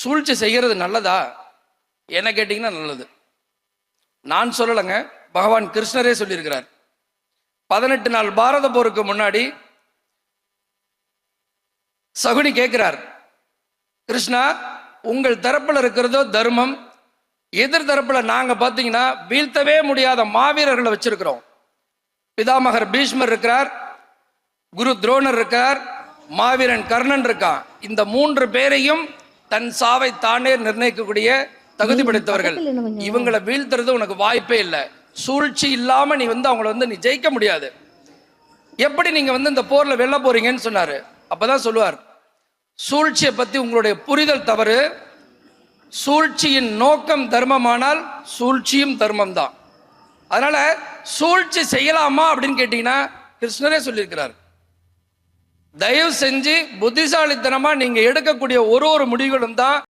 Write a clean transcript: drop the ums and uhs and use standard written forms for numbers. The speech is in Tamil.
சூழ்ச்சி செய்கிறது நல்லதா என்ன கேட்டீங்கன்னா நல்லது. நான் சொல்லலைங்க, பகவான் கிருஷ்ணரே சொல்லியிருக்கிறார். 18 நாள் பாரத போருக்கு முன்னாடி சகுனி கேட்கிறார், கிருஷ்ணா உங்கள் தரப்புல இருக்கிறதோ தர்மம், எதிர் தரப்புல நாங்க பார்த்தீங்கன்னா வீழ்த்தவே முடியாத மாவீரர்களை வச்சிருக்கிறோம். பிதாமகர் பீஷ்மர் இருக்கிறார், குரு துரோணர் இருக்கார், மாவீரன் கர்ணன் இருக்கான். இந்த 3 பேரையும் தன் சாவை தானே நிர்ணயிக்கக்கூடிய தகுதி படைத்தவர்கள். இவங்களை வீழ்த்துறது உனக்கு வாய்ப்பே இல்லை. சூழ்ச்சி இல்லாம நீ அவங்கள நீ ஜெயிக்க முடியாது. எப்படி நீங்க இந்த போர்ல வெல்ல போறீங்கன்னு சொன்னாரு. அப்பதான் சொல்லுவார், சூழ்ச்சியை பத்தி உங்களுடைய புரிதல் தவறு. சூழ்ச்சியின் நோக்கம் தர்மமானால் சூழ்ச்சியும் தர்மம் தான். அதனால சூழ்ச்சி செய்யலாமா அப்படின்னு கேட்டீங்கன்னா கிருஷ்ணரே சொல்லியிருக்கிறார், தயவு செஞ்சு புத்திசாலித்தனமா நீங்க எடுக்கக்கூடிய ஒரு முடிவுகளும் தான்